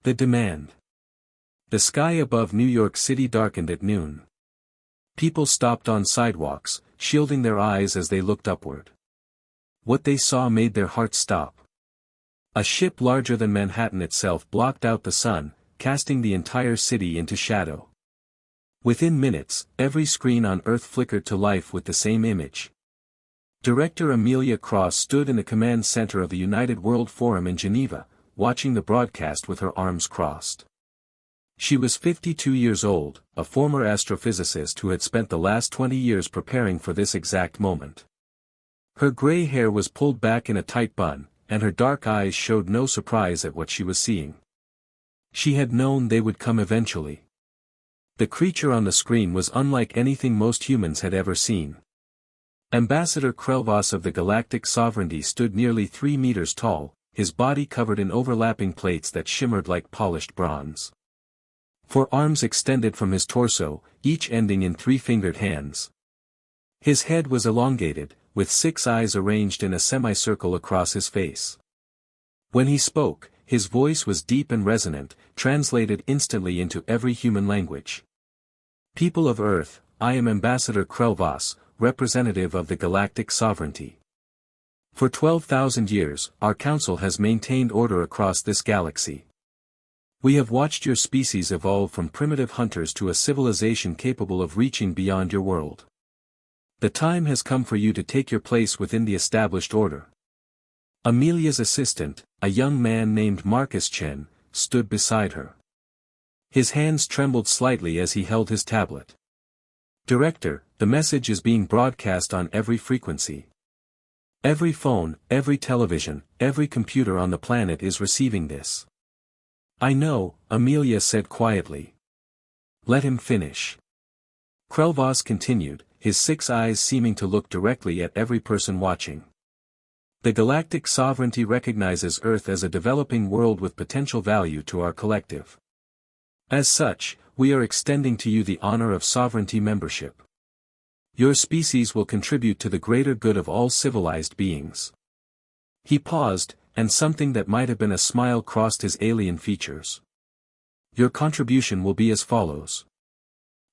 The demand. The sky above New York City darkened at noon. People stopped on sidewalks, shielding their eyes as they looked upward. What they saw made their hearts stop. A ship larger than Manhattan itself blocked out the sun, casting the entire city into shadow. Within minutes, every screen on Earth flickered to life with the same image. Director Amelia Cross stood in the command center of the United World Forum in Geneva, watching the broadcast with her arms crossed. She was 52 years old, a former astrophysicist who had spent the last 20 years preparing for this exact moment. Her gray hair was pulled back in a tight bun, and her dark eyes showed no surprise at what she was seeing. She had known they would come eventually. The creature on the screen was unlike anything most humans had ever seen. Ambassador Krelvas of the Galactic Sovereignty stood nearly 3 meters tall, his body covered in overlapping plates that shimmered like polished bronze. 4 arms extended from his torso, each ending in 3-fingered hands. His head was elongated, with 6 eyes arranged in a semicircle across his face. When he spoke, his voice was deep and resonant, translated instantly into every human language. People of Earth, I am Ambassador Krelvas, representative of the Galactic Sovereignty. For 12,000 years, our council has maintained order across this galaxy. We have watched your species evolve from primitive hunters to a civilization capable of reaching beyond your world. The time has come for you to take your place within the established order. Amelia's assistant, a young man named Marcus Chen, stood beside her. His hands trembled slightly as he held his tablet. Director, the message is being broadcast on every frequency. Every phone, every television, every computer on the planet is receiving this. I know, Amelia said quietly. Let him finish. Krelvas continued, his 6 eyes seeming to look directly at every person watching. The Galactic Sovereignty recognizes Earth as a developing world with potential value to our collective. As such, we are extending to you the honor of sovereignty membership. Your species will contribute to the greater good of all civilized beings. He paused, and something that might have been a smile crossed his alien features. Your contribution will be as follows.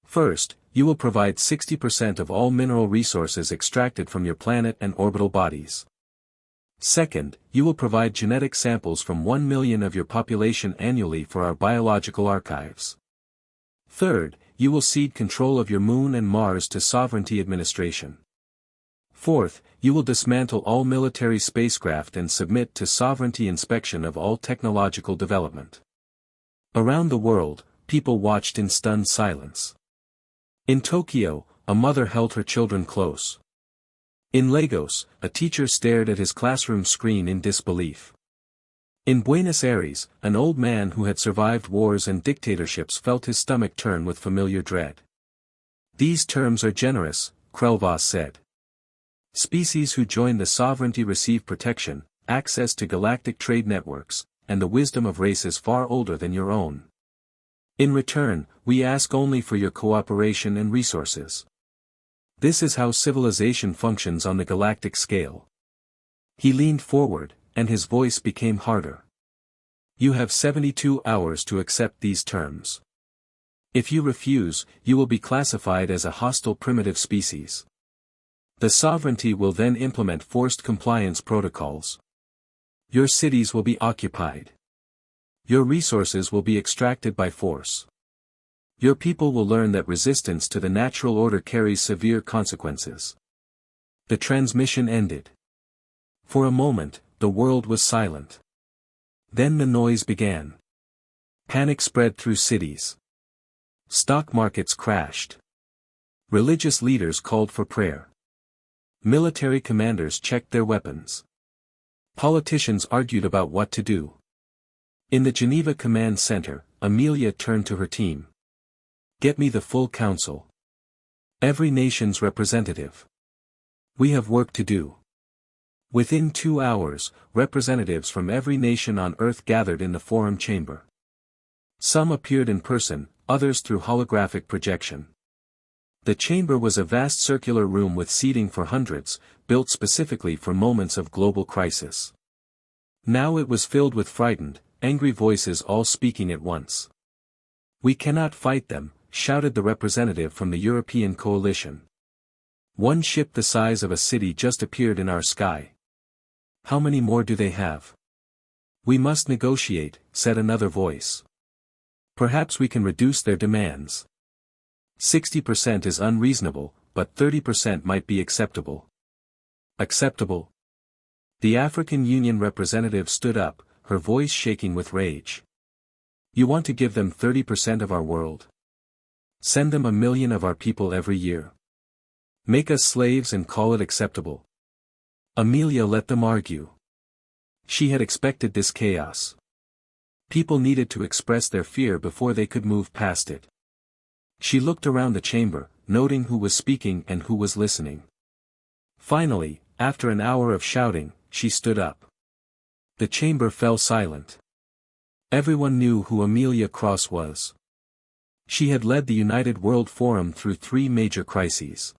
First, you will provide 60% of all mineral resources extracted from your planet and orbital bodies. Second, you will provide genetic samples from 1 million of your population annually for our biological archives. Third, you will cede control of your Moon and Mars to Sovereignty Administration. Fourth, you will dismantle all military spacecraft and submit to sovereignty inspection of all technological development. Around the world, people watched in stunned silence. In Tokyo, a mother held her children close. In Lagos, a teacher stared at his classroom screen in disbelief. In Buenos Aires, an old man who had survived wars and dictatorships felt his stomach turn with familiar dread. These terms are generous, Krelvas said. Species who join the sovereignty receive protection, access to galactic trade networks, and the wisdom of races far older than your own. In return, we ask only for your cooperation and resources. This is how civilization functions on the galactic scale. He leaned forward, and his voice became harder. You have 72 hours to accept these terms. If you refuse, you will be classified as a hostile primitive species. The sovereignty will then implement forced compliance protocols. Your cities will be occupied. Your resources will be extracted by force. Your people will learn that resistance to the natural order carries severe consequences. The transmission ended. For a moment, the world was silent. Then the noise began. Panic spread through cities. Stock markets crashed. Religious leaders called for prayer. Military commanders checked their weapons. Politicians argued about what to do. In the Geneva Command Center, Amelia turned to her team. Get me the full council. Every nation's representative. We have work to do. Within 2 hours, representatives from every nation on Earth gathered in the forum chamber. Some appeared in person, others through holographic projection. The chamber was a vast circular room with seating for hundreds, built specifically for moments of global crisis. Now it was filled with frightened, angry voices all speaking at once. "We cannot fight them," shouted the representative from the European coalition. "One ship the size of a city just appeared in our sky. How many more do they have?" "We must negotiate," said another voice. "Perhaps we can reduce their demands. 60% is unreasonable, but 30% might be acceptable." "Acceptable?" The African Union representative stood up, her voice shaking with rage. "You want to give them 30% of our world? Send them 1 million of our people every year? Make us slaves and call it acceptable?" Amelia let them argue. She had expected this chaos. People needed to express their fear before they could move past it. She looked around the chamber, noting who was speaking and who was listening. Finally, after an hour of shouting, she stood up. The chamber fell silent. Everyone knew who Amelia Cross was. She had led the United World Forum through 3 major crises.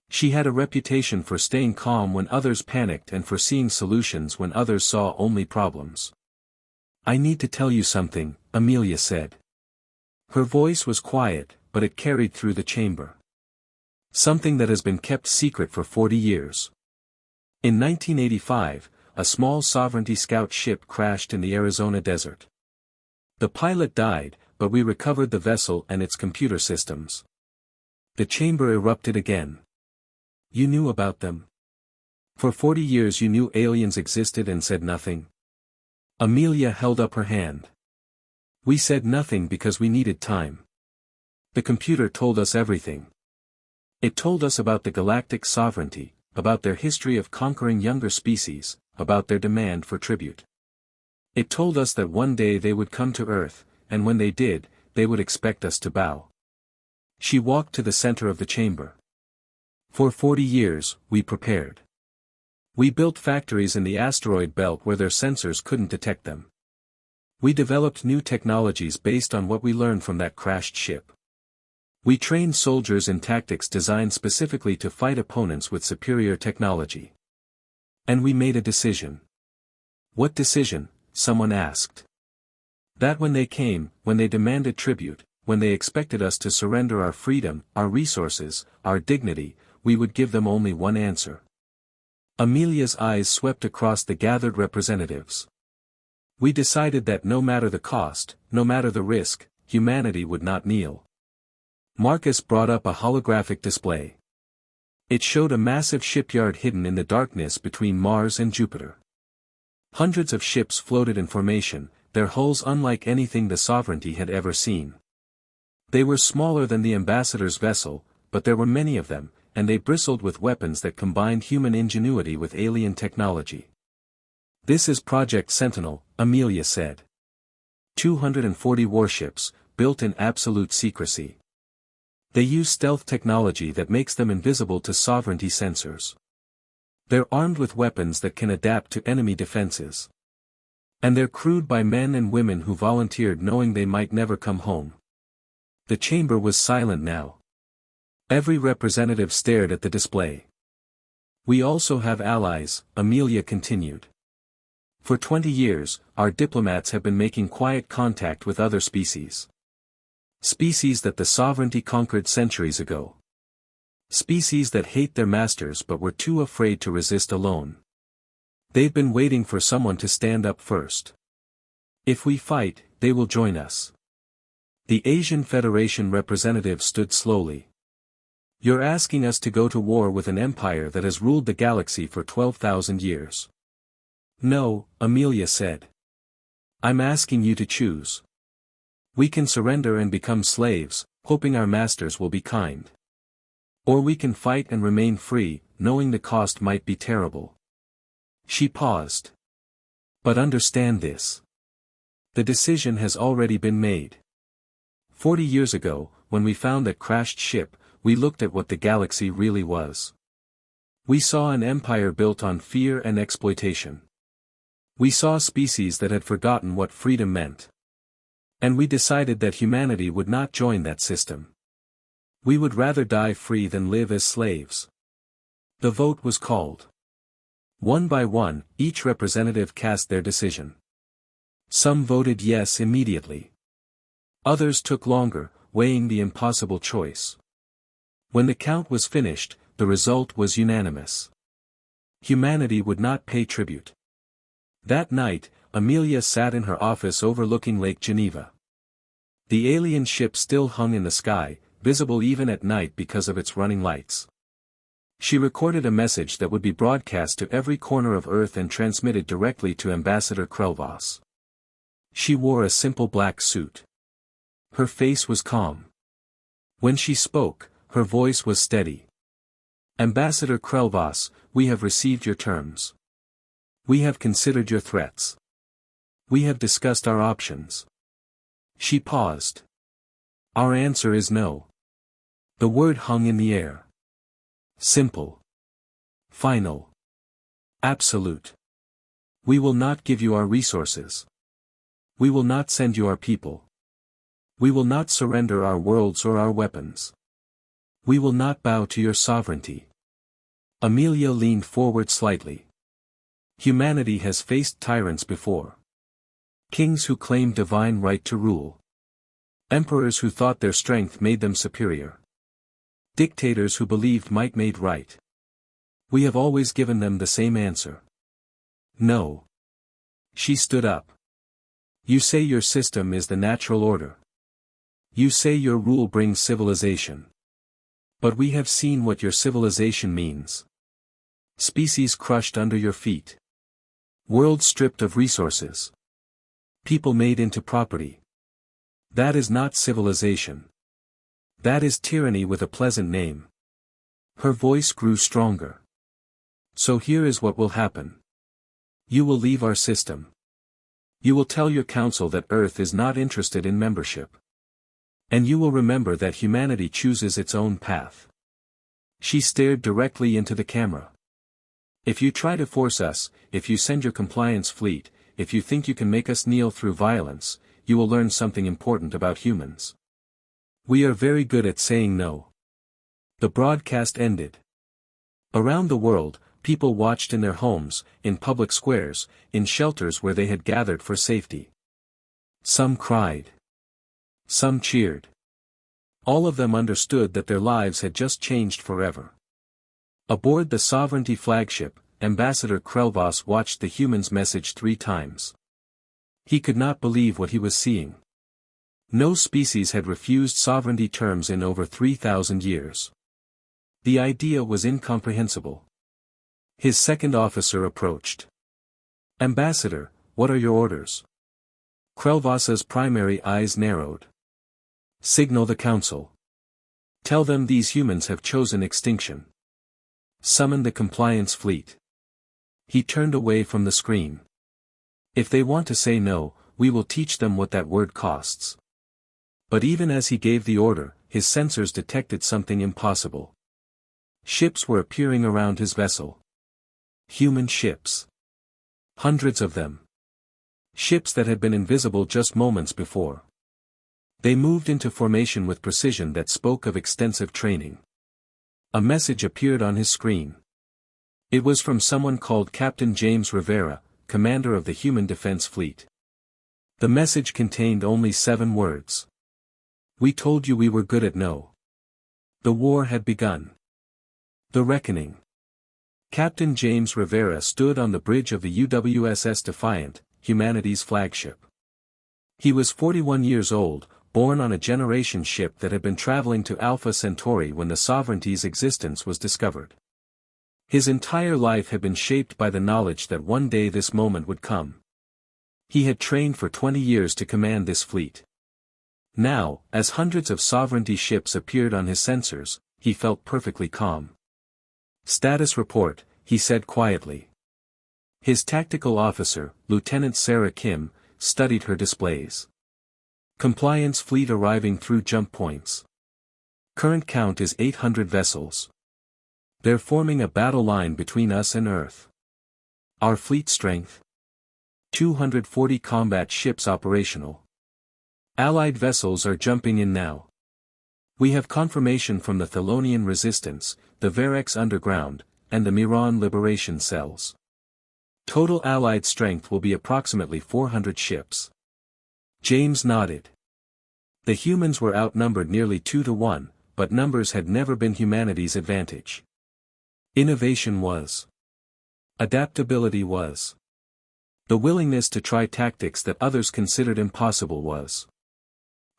She had a reputation for staying calm when others panicked and for seeing solutions when others saw only problems. "I need to tell you something," Amelia said. Her voice was quiet, but it carried through the chamber. "Something that has been kept secret for 40 years. In 1985, a small sovereignty scout ship crashed in the Arizona desert. The pilot died, but we recovered the vessel and its computer systems." The chamber erupted again. "You knew about them? For 40 years you knew aliens existed and said nothing?" Amelia held up her hand. "We said nothing because we needed time. The computer told us everything. It told us about the galactic sovereignty, about their history of conquering younger species, about their demand for tribute. It told us that one day they would come to Earth, and when they did, they would expect us to bow." She walked to the center of the chamber. "For 40 years, we prepared. We built factories in the asteroid belt where their sensors couldn't detect them. We developed new technologies based on what we learned from that crashed ship. We trained soldiers in tactics designed specifically to fight opponents with superior technology. And we made a decision." "What decision?" someone asked. "That when they came, when they demanded tribute, when they expected us to surrender our freedom, our resources, our dignity, we would give them only one answer." Amelia's eyes swept across the gathered representatives. "We decided that no matter the cost, no matter the risk, humanity would not kneel." Marcus brought up a holographic display. It showed a massive shipyard hidden in the darkness between Mars and Jupiter. Hundreds of ships floated in formation, their hulls unlike anything the Sovereignty had ever seen. They were smaller than the ambassador's vessel, but there were many of them, and they bristled with weapons that combined human ingenuity with alien technology. "This is Project Sentinel," Amelia said. 240 warships, built in absolute secrecy. They use stealth technology that makes them invisible to Sovereignty sensors. They're armed with weapons that can adapt to enemy defenses. And they're crewed by men and women who volunteered knowing they might never come home." The chamber was silent now. Every representative stared at the display. "We also have allies," Amelia continued. "For 20 years, our diplomats have been making quiet contact with other species. Species that the Sovereignty conquered centuries ago. Species that hate their masters but were too afraid to resist alone. They've been waiting for someone to stand up first. If we fight, they will join us." The Asian Federation representative stood slowly. "You're asking us to go to war with an empire that has ruled the galaxy for 12,000 years. "No," Amelia said. "I'm asking you to choose. We can surrender and become slaves, hoping our masters will be kind. Or we can fight and remain free, knowing the cost might be terrible." She paused. "But understand this. The decision has already been made. 40 years ago, when we found that crashed ship, we looked at what the galaxy really was. We saw an empire built on fear and exploitation. We saw species that had forgotten what freedom meant. And we decided that humanity would not join that system. We would rather die free than live as slaves." The vote was called. One by one, each representative cast their decision. Some voted yes immediately. Others took longer, weighing the impossible choice. When the count was finished, the result was unanimous. Humanity would not pay tribute. That night, Amelia sat in her office overlooking Lake Geneva. The alien ship still hung in the sky, visible even at night because of its running lights. She recorded a message that would be broadcast to every corner of Earth and transmitted directly to Ambassador Krelvas. She wore a simple black suit. Her face was calm. When she spoke, her voice was steady. Ambassador Krelvas, we have received your terms. We have considered your threats. We have discussed our options. She paused. Our answer is no. The word hung in the air. Simple. Final. Absolute. We will not give you our resources. We will not send you our people. We will not surrender our worlds or our weapons. We will not bow to your sovereignty. Amelia leaned forward slightly. Humanity has faced tyrants before. Kings who claimed divine right to rule. Emperors who thought their strength made them superior. Dictators who believed might made right. We have always given them the same answer. No. She stood up. You say your system is the natural order. You say your rule brings civilization. But we have seen what your civilization means. Species crushed under your feet. Worlds stripped of resources. People made into property. That is not civilization. That is tyranny with a pleasant name. Her voice grew stronger. So here is what will happen. You will leave our system. You will tell your council that Earth is not interested in membership. And you will remember that humanity chooses its own path. She stared directly into the camera. If you try to force us, if you send your compliance fleet, if you think you can make us kneel through violence, you will learn something important about humans. We are very good at saying no. The broadcast ended. Around the world, people watched in their homes, in public squares, in shelters where they had gathered for safety. Some cried. Some cheered. All of them understood that their lives had just changed forever. Aboard the Sovereignty flagship, Ambassador Krelvas watched the human's message 3 times. He could not believe what he was seeing. No species had refused sovereignty terms in over 3,000 years. The idea was incomprehensible. His second officer approached. Ambassador, what are your orders? Krelvas's primary eyes narrowed. Signal the council. Tell them these humans have chosen extinction. Summon the compliance fleet. He turned away from the screen. If they want to say no, we will teach them what that word costs. But even as he gave the order, his sensors detected something impossible. Ships were appearing around his vessel. Human ships. Hundreds of them. Ships that had been invisible just moments before. They moved into formation with precision that spoke of extensive training. A message appeared on his screen. It was from someone called Captain James Rivera, commander of the Human Defense Fleet. The message contained only 7 words. We told you we were good at no. The war had begun. The reckoning. Captain James Rivera stood on the bridge of the UWSS Defiant, humanity's flagship. He was 41 years old, born on a generation ship that had been traveling to Alpha Centauri when the Sovereignty's existence was discovered. His entire life had been shaped by the knowledge that one day this moment would come. He had trained for 20 years to command this fleet. Now, as hundreds of Sovereignty ships appeared on his sensors, he felt perfectly calm. Status report, he said quietly. His tactical officer, Lieutenant Sarah Kim, studied her displays. Compliance fleet arriving through jump points. Current count is 800 vessels. They're forming a battle line between us and Earth. Our fleet strength? 240 combat ships operational. Allied vessels are jumping in now. We have confirmation from the Thelonian Resistance, the Varex Underground, and the Miran Liberation Cells. Total Allied strength will be approximately 400 ships. James nodded. The humans were outnumbered nearly 2 to 1, but numbers had never been humanity's advantage. Innovation was. Adaptability was. The willingness to try tactics that others considered impossible was.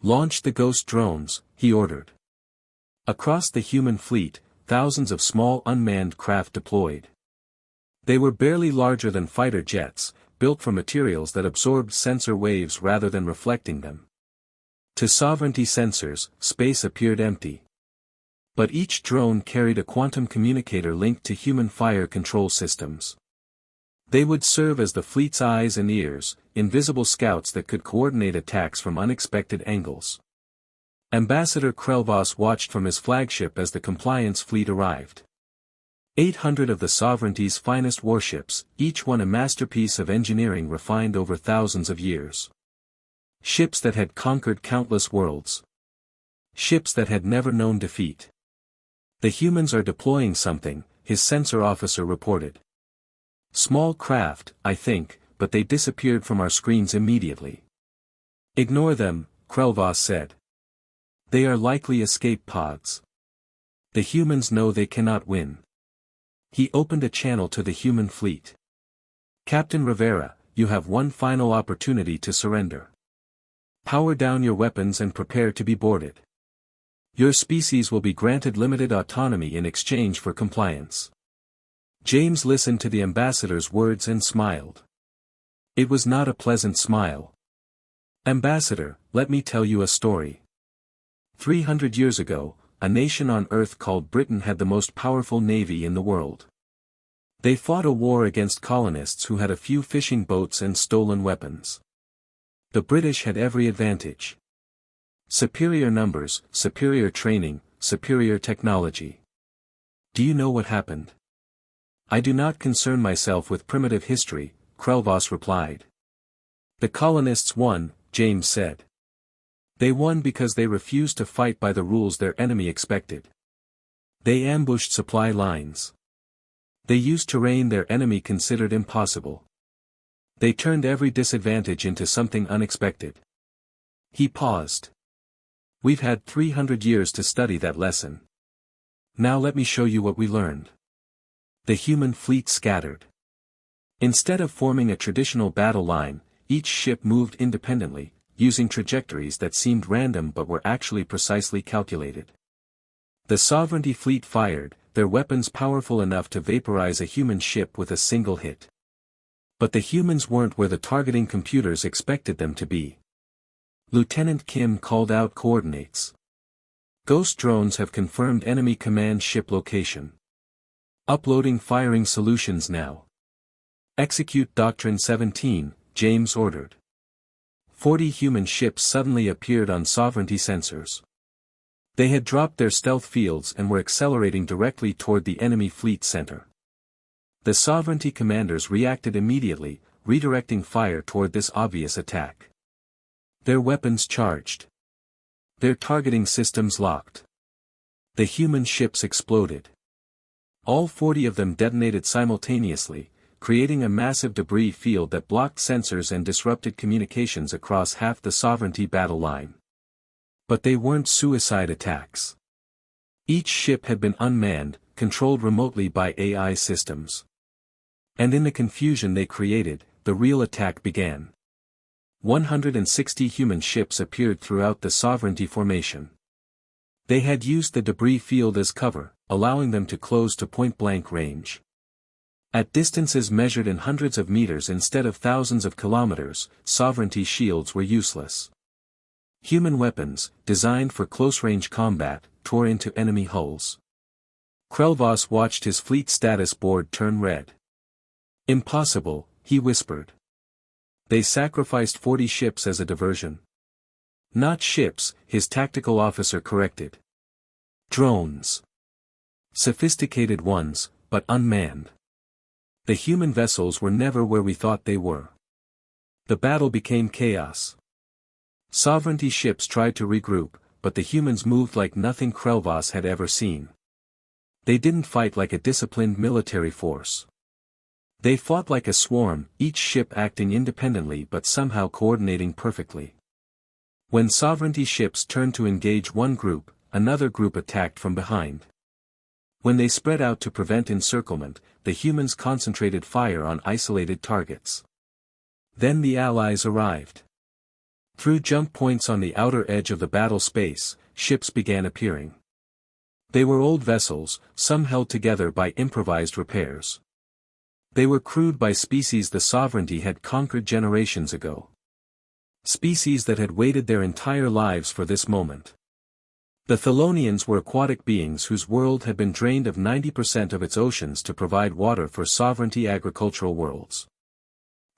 Launch the ghost drones, he ordered. Across the human fleet, thousands of small unmanned craft deployed. They were barely larger than fighter jets, built from materials that absorbed sensor waves rather than reflecting them. To sovereignty sensors, space appeared empty. But each drone carried a quantum communicator linked to human fire control systems. They would serve as the fleet's eyes and ears, invisible scouts that could coordinate attacks from unexpected angles. Ambassador Krelvas watched from his flagship as the compliance fleet arrived. 800 of the sovereignty's finest warships, each one a masterpiece of engineering refined over thousands of years. Ships that had conquered countless worlds. Ships that had never known defeat. The humans are deploying something, his sensor officer reported. Small craft, I think, but they disappeared from our screens immediately. Ignore them, Krelvas said. They are likely escape pods. The humans know they cannot win. He opened a channel to the human fleet. Captain Rivera, you have one final opportunity to surrender. Power down your weapons and prepare to be boarded. Your species will be granted limited autonomy in exchange for compliance. James listened to the ambassador's words and smiled. It was not a pleasant smile. Ambassador, let me tell you a story. 300 years ago, a nation on Earth called Britain had the most powerful navy in the world. They fought a war against colonists who had a few fishing boats and stolen weapons. The British had every advantage. Superior numbers, superior training, superior technology. Do you know what happened? I do not concern myself with primitive history, Krelvas replied. The colonists won, James said. They won because they refused to fight by the rules their enemy expected. They ambushed supply lines. They used terrain their enemy considered impossible. They turned every disadvantage into something unexpected. He paused. We've had 300 years to study that lesson. Now let me show you what we learned. The human fleet scattered. Instead of forming a traditional battle line, each ship moved independently, using trajectories that seemed random but were actually precisely calculated. The sovereignty fleet fired, their weapons powerful enough to vaporize a human ship with a single hit. But the humans weren't where the targeting computers expected them to be. Lieutenant Kim called out coordinates. Ghost drones have confirmed enemy command ship location. Uploading firing solutions now. Execute Doctrine 17, James ordered. 40 human ships suddenly appeared on sovereignty sensors. They had dropped their stealth fields and were accelerating directly toward the enemy fleet center. The sovereignty commanders reacted immediately, redirecting fire toward this obvious attack. Their weapons charged. Their targeting systems locked. The human ships exploded. All 40 of them detonated simultaneously, creating a massive debris field that blocked sensors and disrupted communications across half the sovereignty battle line. But they weren't suicide attacks. Each ship had been unmanned, controlled remotely by AI systems. And in the confusion they created, the real attack began. 160 human ships appeared throughout the sovereignty formation. They had used the debris field as cover, allowing them to close to point-blank range. At distances measured in hundreds of meters instead of thousands of kilometers, sovereignty shields were useless. Human weapons, designed for close-range combat, tore into enemy hulls. Krelvas watched his fleet status board turn red. Impossible, he whispered. They sacrificed 40 ships as a diversion. Not ships, his tactical officer corrected. Drones. Sophisticated ones, but unmanned. The human vessels were never where we thought they were. The battle became chaos. Sovereignty ships tried to regroup, but the humans moved like nothing Krelvas had ever seen. They didn't fight like a disciplined military force. They fought like a swarm, each ship acting independently but somehow coordinating perfectly. When sovereignty ships turned to engage one group, another group attacked from behind. When they spread out to prevent encirclement, the humans concentrated fire on isolated targets. Then the Allies arrived. Through jump points on the outer edge of the battle space, ships began appearing. They were old vessels, some held together by improvised repairs. They were crewed by species the sovereignty had conquered generations ago. Species that had waited their entire lives for this moment. The Thelonians were aquatic beings whose world had been drained of 90% of its oceans to provide water for sovereignty agricultural worlds.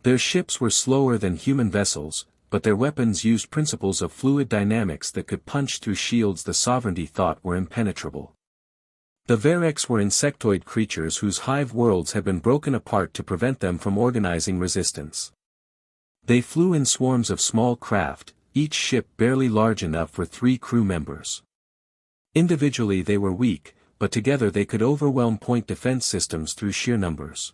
Their ships were slower than human vessels, but their weapons used principles of fluid dynamics that could punch through shields the sovereignty thought were impenetrable. The Varex were insectoid creatures whose hive worlds had been broken apart to prevent them from organizing resistance. They flew in swarms of small craft, each ship barely large enough for 3 crew members. Individually they were weak, but together they could overwhelm point defense systems through sheer numbers.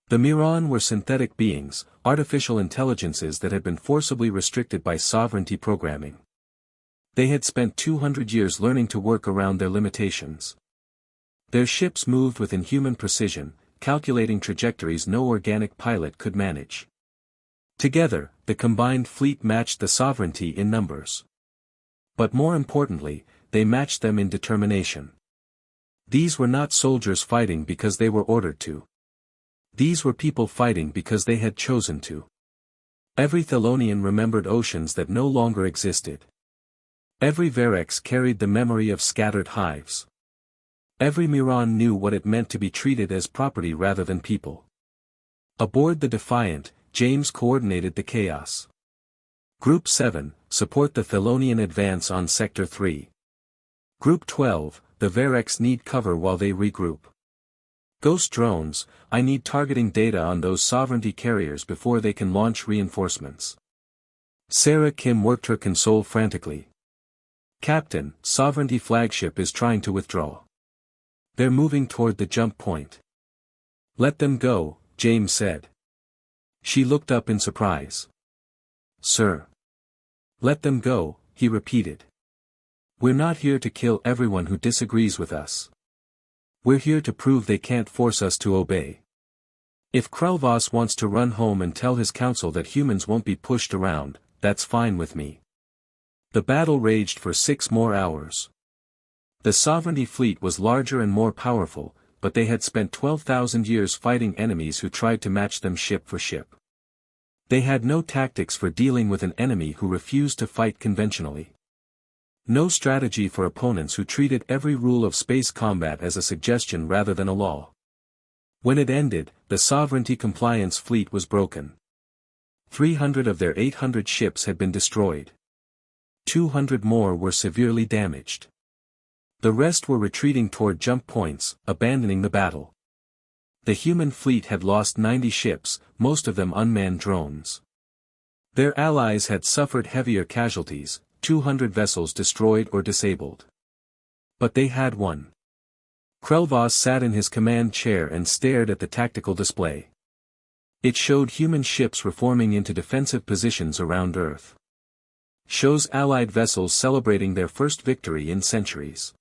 The Miran were synthetic beings, artificial intelligences that had been forcibly restricted by sovereignty programming. They had spent 200 years learning to work around their limitations. Their ships moved with inhuman precision, calculating trajectories no organic pilot could manage. Together, the combined fleet matched the sovereignty in numbers. But more importantly, they matched them in determination. These were not soldiers fighting because they were ordered to. These were people fighting because they had chosen to. Every Thelonian remembered oceans that no longer existed. Every Varex carried the memory of scattered hives. Every Miran knew what it meant to be treated as property rather than people. Aboard the Defiant, James coordinated the chaos. Group 7, support the Thelonian advance on Sector 3. Group 12, the Varex need cover while they regroup. Ghost drones, I need targeting data on those sovereignty carriers before they can launch reinforcements. Sarah Kim worked her console frantically. Captain, sovereignty flagship is trying to withdraw. They're moving toward the jump point. Let them go, James said. She looked up in surprise. Sir. Let them go, he repeated. We're not here to kill everyone who disagrees with us. We're here to prove they can't force us to obey. If Krelvas wants to run home and tell his council that humans won't be pushed around, that's fine with me. The battle raged for 6 more hours. The sovereignty fleet was larger and more powerful, but they had spent 12,000 years fighting enemies who tried to match them ship for ship. They had no tactics for dealing with an enemy who refused to fight conventionally. No strategy for opponents who treated every rule of space combat as a suggestion rather than a law. When it ended, the sovereignty compliance fleet was broken. 300 of their 800 ships had been destroyed. 200 more were severely damaged. The rest were retreating toward jump points, abandoning the battle. The human fleet had lost 90 ships, most of them unmanned drones. Their allies had suffered heavier casualties, 200 vessels destroyed or disabled. But they had won. Krelvas sat in his command chair and stared at the tactical display. It showed human ships reforming into defensive positions around Earth. Shows Allied vessels celebrating their first victory in centuries.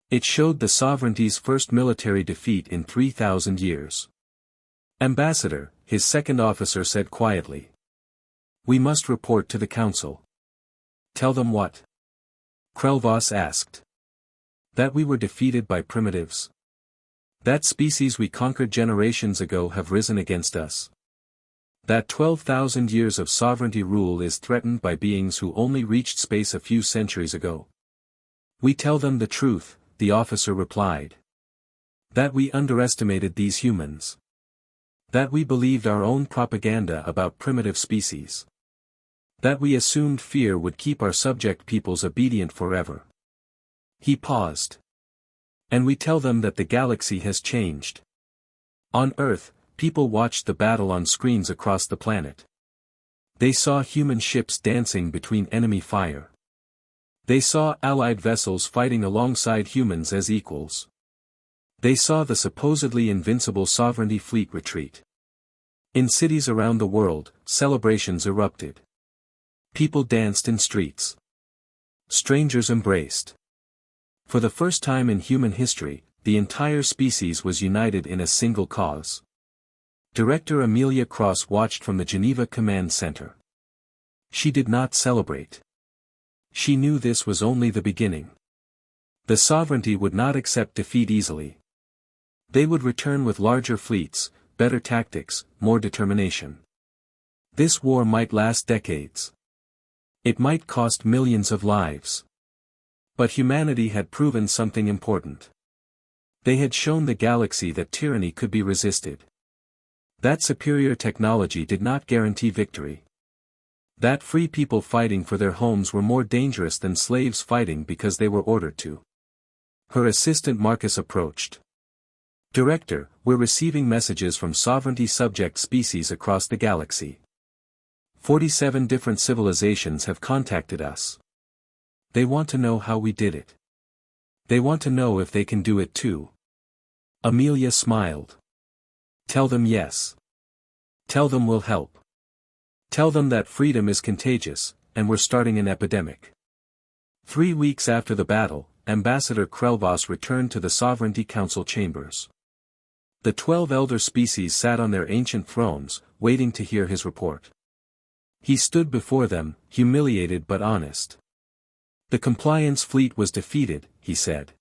It showed the sovereignty's first military defeat in 3,000 years. Ambassador, his second officer said quietly. We must report to the council. Tell them what? Krelvas asked. That we were defeated by primitives. That species we conquered generations ago have risen against us. That 12,000 years of sovereignty rule is threatened by beings who only reached space a few centuries ago. We tell them the truth, the officer replied. That we underestimated these humans. That we believed our own propaganda about primitive species. That we assumed fear would keep our subject peoples obedient forever. He paused. And we tell them that the galaxy has changed. On Earth, people watched the battle on screens across the planet. They saw human ships dancing between enemy fire. They saw Allied vessels fighting alongside humans as equals. They saw the supposedly invincible sovereignty fleet retreat. In cities around the world, celebrations erupted. People danced in streets. Strangers embraced. For the first time in human history, the entire species was united in a single cause. Director Amelia Cross watched from the Geneva Command Center. She did not celebrate. She knew this was only the beginning. The sovereignty would not accept defeat easily. They would return with larger fleets, better tactics, more determination. This war might last decades. It might cost millions of lives. But humanity had proven something important. They had shown the galaxy that tyranny could be resisted. That superior technology did not guarantee victory. That free people fighting for their homes were more dangerous than slaves fighting because they were ordered to. Her assistant Marcus approached. Director, we're receiving messages from sovereignty subject species across the galaxy. 47 different civilizations have contacted us. They want to know how we did it. They want to know if they can do it too. Amelia smiled. Tell them yes. Tell them we'll help. Tell them that freedom is contagious, and we're starting an epidemic. 3 weeks after the battle, Ambassador Krelvas returned to the Sovereignty Council chambers. The 12 elder species sat on their ancient thrones, waiting to hear his report. He stood before them, humiliated but honest. The compliance fleet was defeated, he said.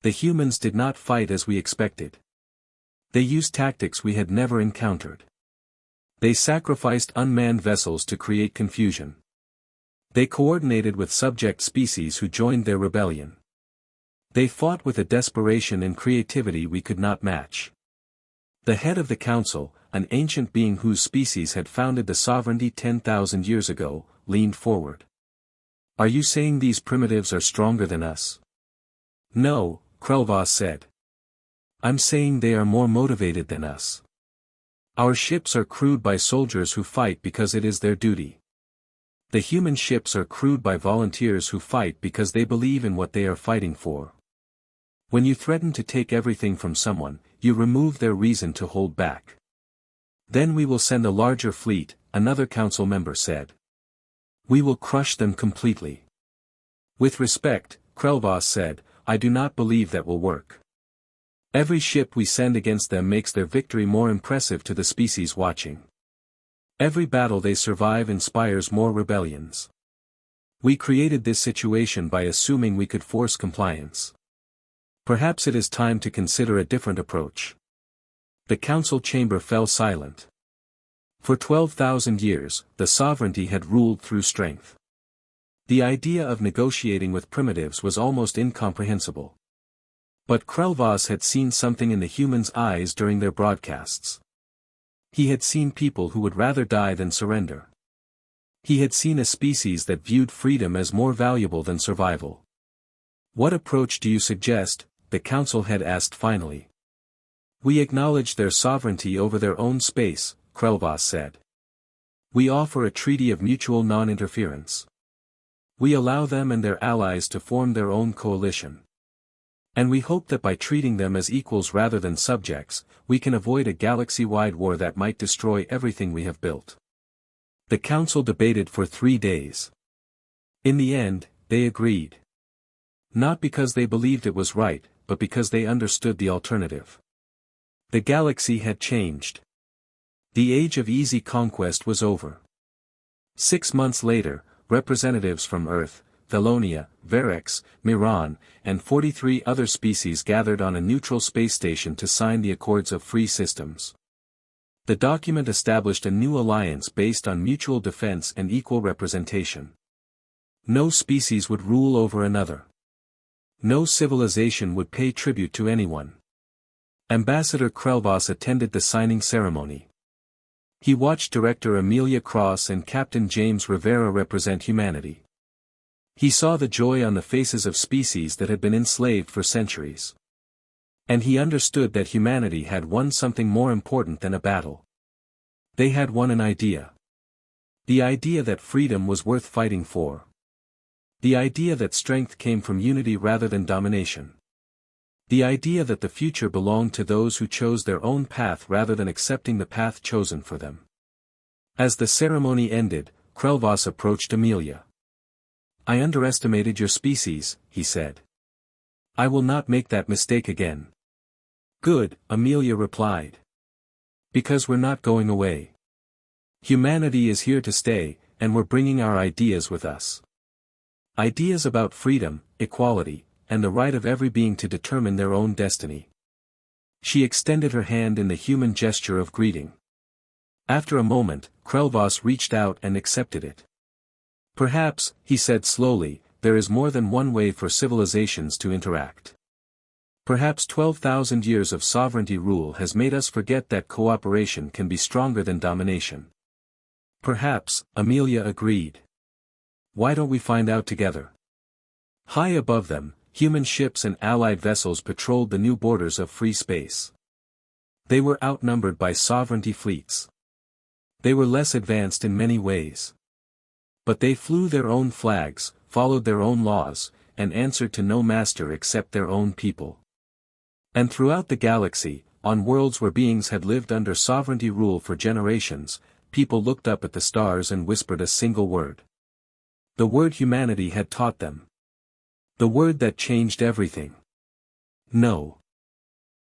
The humans did not fight as we expected. They used tactics we had never encountered. They sacrificed unmanned vessels to create confusion. They coordinated with subject species who joined their rebellion. They fought with a desperation and creativity we could not match. The head of the council, an ancient being whose species had founded the sovereignty 10,000 years ago, leaned forward. Are you saying these primitives are stronger than us? No, Krelvas said. I'm saying they are more motivated than us. Our ships are crewed by soldiers who fight because it is their duty. The human ships are crewed by volunteers who fight because they believe in what they are fighting for. When you threaten to take everything from someone, you remove their reason to hold back. Then we will send a larger fleet, another council member said. We will crush them completely. With respect, Krelvas said, I do not believe that will work. Every ship we send against them makes their victory more impressive to the species watching. Every battle they survive inspires more rebellions. We created this situation by assuming we could force compliance. Perhaps it is time to consider a different approach. The council chamber fell silent. For 12,000 years, the sovereignty had ruled through strength. The idea of negotiating with primitives was almost incomprehensible. But Krelvas had seen something in the humans' eyes during their broadcasts. He had seen people who would rather die than surrender. He had seen a species that viewed freedom as more valuable than survival. What approach do you suggest? The council had asked finally. We acknowledge their sovereignty over their own space, Krelvas said. We offer a treaty of mutual non-interference. We allow them and their allies to form their own coalition. And we hope that by treating them as equals rather than subjects, we can avoid a galaxy-wide war that might destroy everything we have built. The council debated for 3 days. In the end, they agreed. Not because they believed it was right, but because they understood the alternative. The galaxy had changed. The age of easy conquest was over. 6 months later, representatives from Earth, Velonia, Verex, Miran, and 43 other species gathered on a neutral space station to sign the Accords of Free Systems. The document established a new alliance based on mutual defense and equal representation. No species would rule over another. No civilization would pay tribute to anyone. Ambassador Krelvas attended the signing ceremony. He watched Director Amelia Cross and Captain James Rivera represent humanity. He saw the joy on the faces of species that had been enslaved for centuries. And he understood that humanity had won something more important than a battle. They had won an idea. The idea that freedom was worth fighting for. The idea that strength came from unity rather than domination. The idea that the future belonged to those who chose their own path rather than accepting the path chosen for them. As the ceremony ended, Krelvas approached Amelia. "I underestimated your species," he said. "I will not make that mistake again." "Good," Amelia replied. "Because we're not going away. Humanity is here to stay, and we're bringing our ideas with us. Ideas about freedom, equality, and the right of every being to determine their own destiny." She extended her hand in the human gesture of greeting. After a moment, Krelvas reached out and accepted it. "Perhaps," he said slowly, "there is more than one way for civilizations to interact. Perhaps 12,000 years of sovereignty rule has made us forget that cooperation can be stronger than domination." "Perhaps," Amelia agreed. "Why don't we find out together?" High above them, human ships and allied vessels patrolled the new borders of free space. They were outnumbered by sovereignty fleets. They were less advanced in many ways. But they flew their own flags, followed their own laws, and answered to no master except their own people. And throughout the galaxy, on worlds where beings had lived under sovereignty rule for generations, people looked up at the stars and whispered a single word. The word humanity had taught them. The word that changed everything. No.